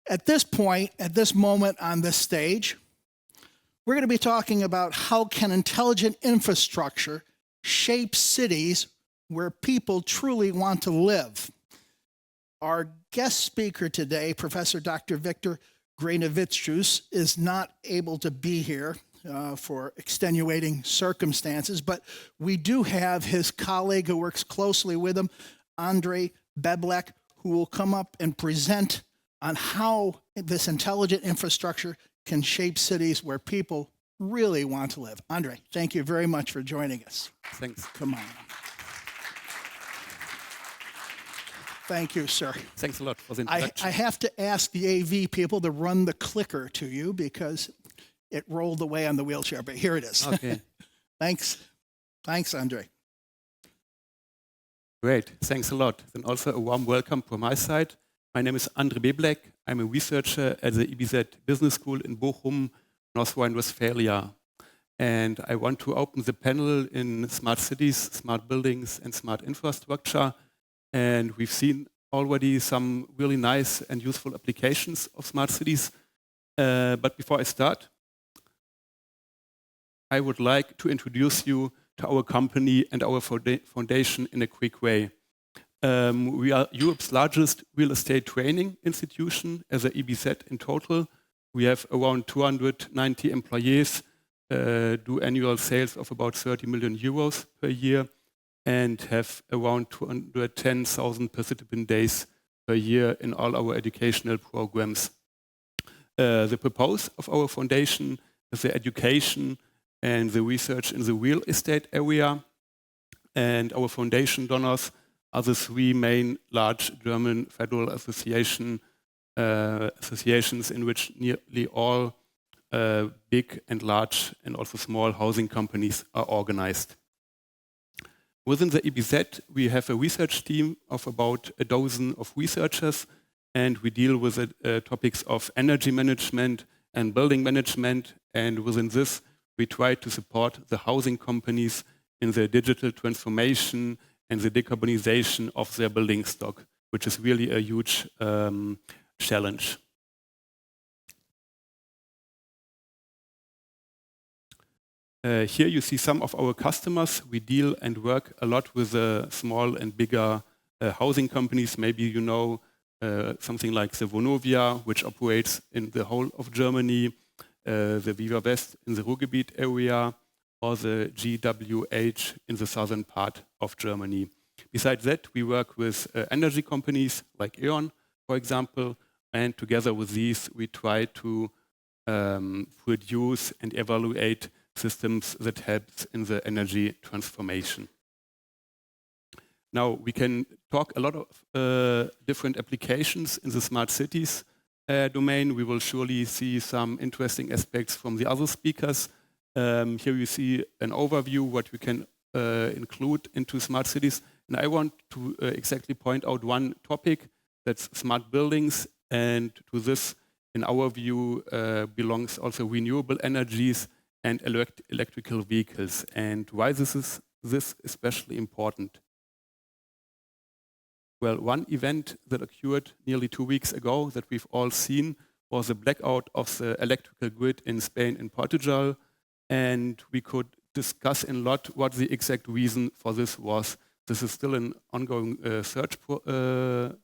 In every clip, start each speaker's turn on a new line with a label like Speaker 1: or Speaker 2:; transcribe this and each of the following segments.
Speaker 1: At this point, at this moment on this stage, we're going to be talking about how can intelligent infrastructure shape cities where people truly want to live. Our guest speaker today, Professor Dr. Victor Granovitsius, is not able to be here for extenuating circumstances, but we do have his colleague who works closely with him, Andre Beblek, who will come up and present on how this intelligent infrastructure can shape cities where people really want to live. Andre, thank you very much for joining us.
Speaker 2: Thanks.
Speaker 1: Come on. Thank you, sir.
Speaker 2: Thanks a lot for the introduction.
Speaker 1: I have to ask the AV people to run the clicker to you because it rolled away on the wheelchair, but here it is.
Speaker 2: Okay.
Speaker 1: Thanks. Thanks, Andre.
Speaker 2: Great. Thanks a lot. And also a warm welcome from my side. My name is Andre Beblek. I'm a researcher at the EBZ Business School in Bochum, North Rhine-Westphalia. And I want to open the panel in smart cities, smart buildings, and smart infrastructure. And we've seen already some really nice and useful applications of smart cities. But before I start, I would like to introduce you to our company and our foundation in a quick way. We are Europe's largest real estate training institution as an EBZ in total. We have around 290 employees, do annual sales of about 30 million euros per year, and have around 210,000 participant days per year in all our educational programs. The purpose of our foundation is the education and the research in the real estate area. And our foundation donors are the three main large German federal associations in which nearly all big and large and also small housing companies are organized. Within the EBZ, we have a research team of about a dozen of researchers, and we deal with the topics of energy management and building management. And within this, we try to support the housing companies in their digital transformation and the decarbonization of their building stock, which is really a huge challenge. Here you see some of our customers. We deal and work a lot with small and bigger housing companies. Maybe you know something like the Vonovia, which operates in the whole of Germany, the Viva West in the Ruhrgebiet area, or the GWH in the southern part of Germany. Besides that, we work with energy companies like E.ON, for example, and together with these, we try to produce and evaluate systems that help in the energy transformation. Now, we can talk a lot of different applications in the smart cities domain. We will surely see some interesting aspects from the other speakers. Here you see an overview what we can include into smart cities. And I want to exactly point out one topic, that's smart buildings. And to this, in our view, belongs also renewable energies and electrical vehicles. And why this is especially important? Well, one event that occurred nearly 2 weeks ago that we've all seen was the blackout of the electrical grid in Spain and Portugal. And we could discuss in a lot what the exact reason for this was. This is still an ongoing search, so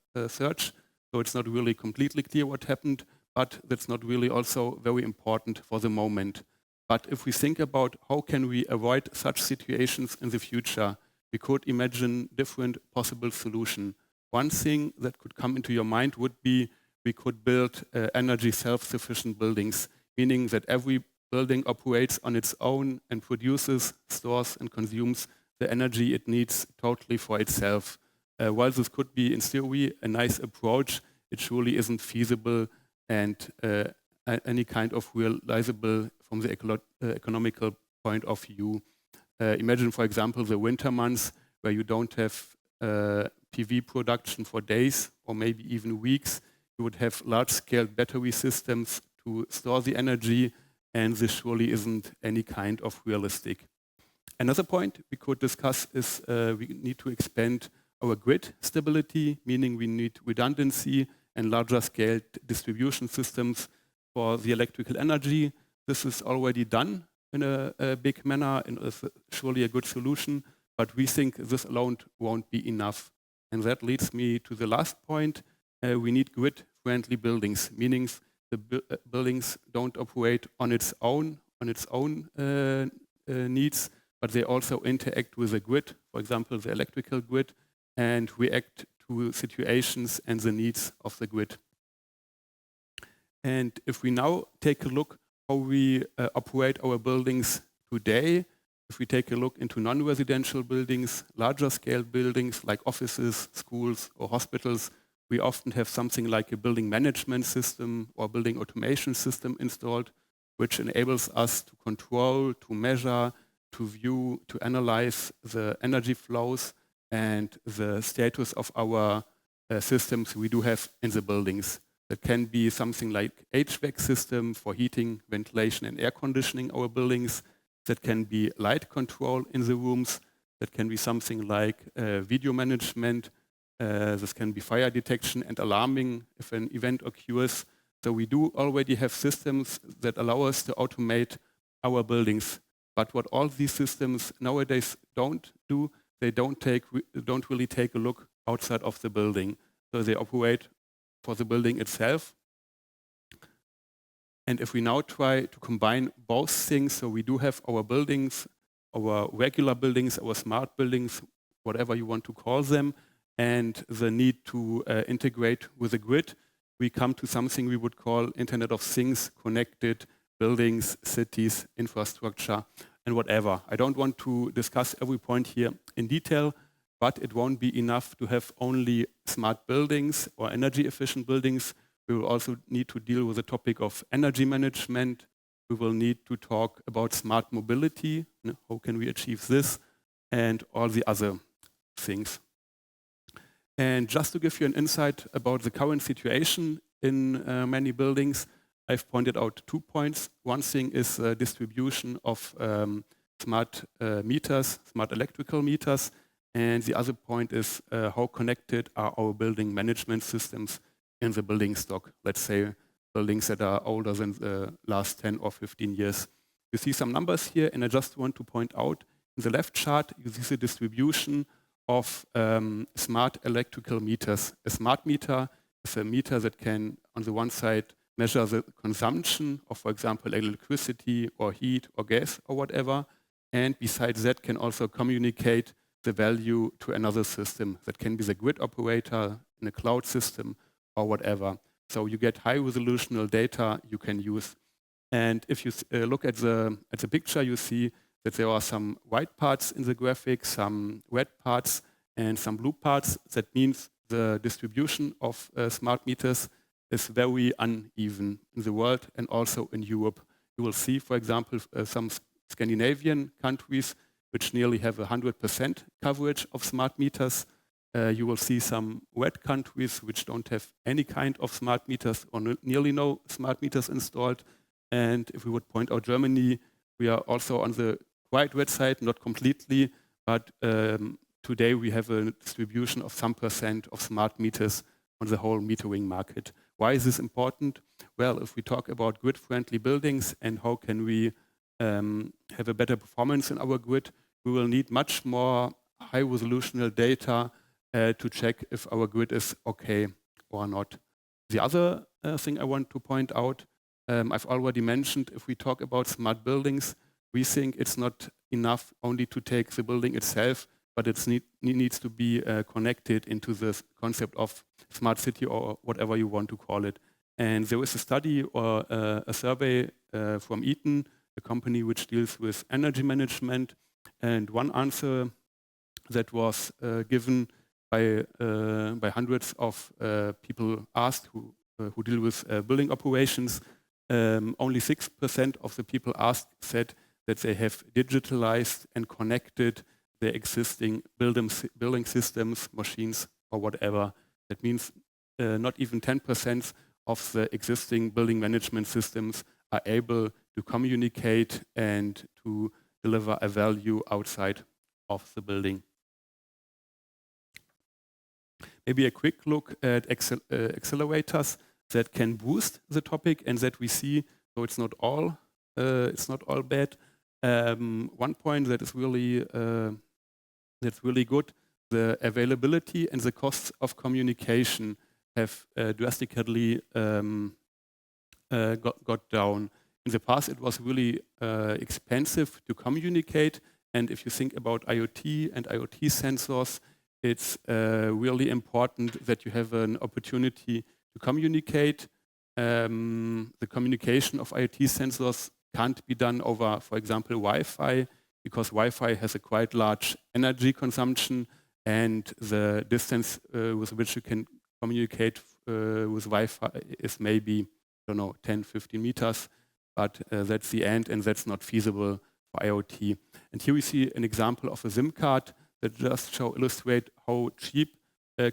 Speaker 2: it's not really completely clear what happened, but that's not really also very important for the moment. But if we think about how can we avoid such situations in the future, we could imagine different possible solutions. One thing that could come into your mind would be we could build energy self-sufficient buildings, meaning that every building operates on its own and produces, stores, and consumes the energy it needs totally for itself. While this could be, in theory, a nice approach, it surely isn't feasible and any kind of realizable from the economical point of view. Imagine, for example, the winter months where you don't have PV production for days or maybe even weeks. You would have large-scale battery systems to store the energy, and this surely isn't any kind of realistic. Another point we could discuss is we need to expand our grid stability, meaning we need redundancy and larger scale distribution systems for the electrical energy. This is already done in a big manner and is surely a good solution, but we think this alone won't be enough. And that leads me to the last point. We need grid-friendly buildings, meaning the buildings don't operate on its own needs, but they also interact with the grid, for example, the electrical grid, and react to situations and the needs of the grid. And if we now take a look how we operate our buildings today, if we take a look into non-residential buildings, larger scale buildings like offices, schools, or hospitals, we often have something like a building management system or building automation system installed, which enables us to control, to measure, to view, to analyze the energy flows and the status of our systems we do have in the buildings. That can be something like HVAC system for heating, ventilation, and air conditioning our buildings. That can be light control in the rooms. That can be something like video management. This can be fire detection and alarming if an event occurs. So we do already have systems that allow us to automate our buildings. But what all these systems nowadays don't do, they don't really take a look outside of the building. So they operate for the building itself. And if we now try to combine both things, so we do have our buildings, our regular buildings, our smart buildings, whatever you want to call them, and the need to integrate with the grid, we come to something we would call Internet of Things, connected buildings, cities, infrastructure, and whatever. I don't want to discuss every point here in detail, but it won't be enough to have only smart buildings or energy efficient buildings. We will also need to deal with the topic of energy management. We will need to talk about smart mobility, how can we achieve this, and all the other things. And just to give you an insight about the current situation in many buildings, I've pointed out 2 points. One thing is distribution of smart meters, smart electrical meters, and the other point is how connected are our building management systems in the building stock, let's say buildings that are older than the last 10 or 15 years. You see some numbers here, and I just want to point out, in the left chart, you see the distribution of smart electrical meters. A smart meter is a meter that can, on the one side, measure the consumption of, for example, electricity or heat or gas or whatever, and besides that can also communicate the value to another system. That can be the grid operator in a cloud system or whatever. So you get high resolutional data you can use. And if you look at the picture, you see that there are some white parts in the graphic, some red parts, and some blue parts. That means the distribution of smart meters is very uneven in the world and also in Europe. You will see, for example, some Scandinavian countries which nearly have 100% coverage of smart meters. You will see some red countries which don't have any kind of smart meters or nearly no smart meters installed. And if we would point out Germany, we are also on the quite red side, not completely, but today we have a distribution of some percent of smart meters on the whole metering market. Why is this important? Well, if we talk about grid-friendly buildings and how can we have a better performance in our grid, we will need much more high-resolutional data to check if our grid is okay or not. The other thing I want to point out, I've already mentioned, if we talk about smart buildings, we think it's not enough only to take the building itself, but it needs to be connected into the concept of smart city or whatever you want to call it. And there is a study or a survey from Eaton, a company which deals with energy management. And one answer that was given by hundreds of people asked who deal with building operations, only 6% of the people asked said that they have digitalized and connected their existing building systems, machines, or whatever. That means not even 10% of the existing building management systems are able to communicate and to deliver a value outside of the building. Maybe a quick look at accelerators that can boost the topic and that we see, so it's not all bad. One point that is really that's really good, the availability and the costs of communication have drastically got down. In the past, it was really expensive to communicate, and if you think about IoT and IoT sensors, it's really important that you have an opportunity to communicate. The communication of IoT sensors can't be done over, for example, Wi-Fi, because Wi-Fi has a quite large energy consumption, and the distance with which you can communicate with Wi-Fi is maybe, I don't know, 10, 15 meters, but that's the end, and that's not feasible for IoT. And here we see an example of a SIM card that just illustrate how cheap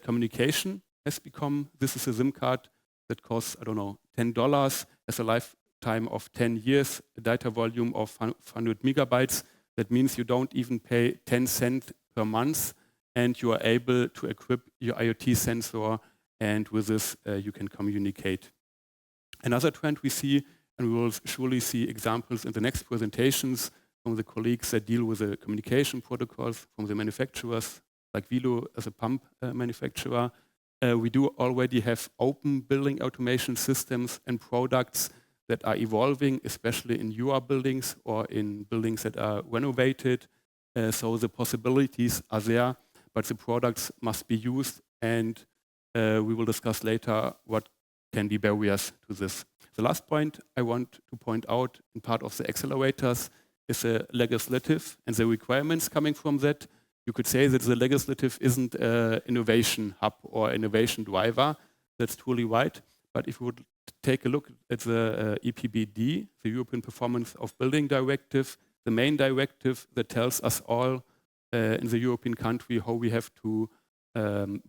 Speaker 2: communication has become. This is a SIM card that costs, I don't know, $10, has a lifetime of 10 years, a data volume of 100 megabytes. That means you don't even pay 10 cents per month, and you are able to equip your IoT sensor, and with this you can communicate. Another trend we see, and we will surely see examples in the next presentations from the colleagues that deal with the communication protocols from the manufacturers, like Vilo as a pump manufacturer. We do already have open building automation systems and products that are evolving, especially in newer buildings or in buildings that are renovated. So the possibilities are there, but the products must be used, and we will discuss later what can be barriers to this. The last point I want to point out in part of the accelerators is the legislative and the requirements coming from that. You could say that the legislative isn't an innovation hub or innovation driver. That's truly right. But if you would take a look at the EPBD, the European Performance of Building Directive, the main directive that tells us all in the European country how we have to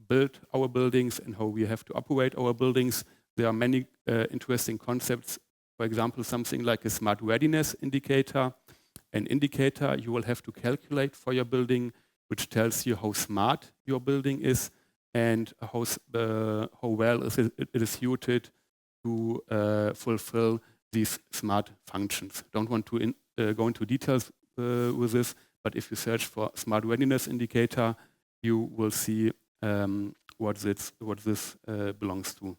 Speaker 2: build our buildings and how we have to operate our buildings. There are many interesting concepts. For example, something like a smart readiness indicator. An indicator you will have to calculate for your building, which tells you how smart your building is and how well it is suited to fulfill these smart functions. Don't want to go into details with this, but if you search for smart readiness indicator, you will see what this belongs to.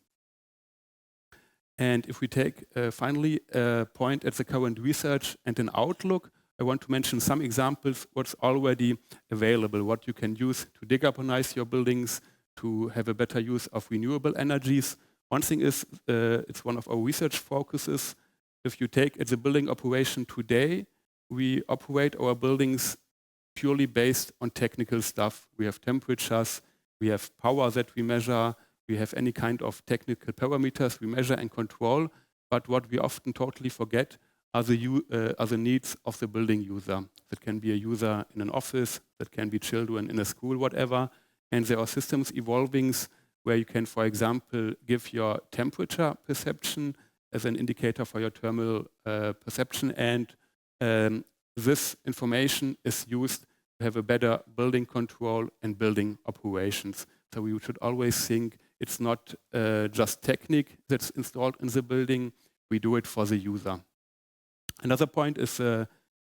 Speaker 2: And if we take finally a point at the current research and an outlook, I want to mention some examples what's already available, what you can use to decarbonize your buildings, to have a better use of renewable energies. One thing is, it's one of our research focuses. If you take at the building operation today, we operate our buildings purely based on technical stuff. We have temperatures, we have power that we measure, we have any kind of technical parameters we measure and control. But what we often totally forget are the needs of the building user. That can be a user in an office, that can be children in a school, whatever. And there are systems evolving where you can, for example, give your temperature perception as an indicator for your thermal perception. And this information is used to have a better building control and building operations. So we should always think it's not just technique that's installed in the building, we do it for the user. Another point is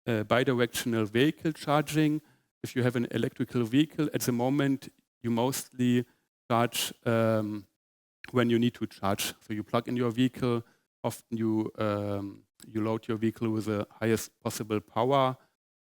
Speaker 2: bidirectional vehicle charging. If you have an electrical vehicle, at the moment you mostly charge when you need to charge. So you plug in your vehicle, often you load your vehicle with the highest possible power.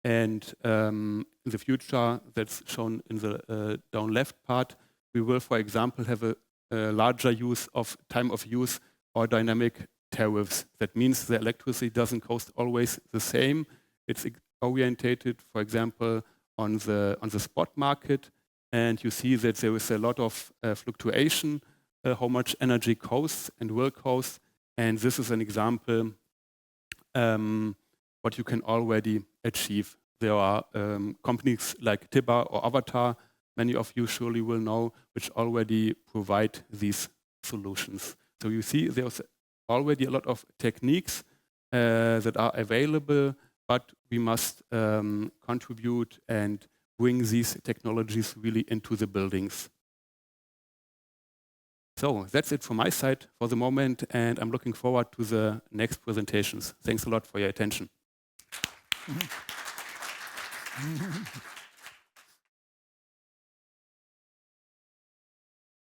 Speaker 2: And in the future, that's shown in the down left part, we will, for example, have a larger use of time of use or dynamic tariffs. That means the electricity doesn't cost always the same. It's orientated, for example, on the spot market, and you see that there is a lot of fluctuation, how much energy costs and will cost. And this is an example what you can already achieve. There are companies like Tibber or Avatar, many of you surely will know, which already provide these solutions. So you see there's already a lot of techniques that are available, but we must contribute and bring these technologies really into the buildings. So that's it from my side for the moment, and I'm looking forward to the next presentations. Thanks a lot for your attention.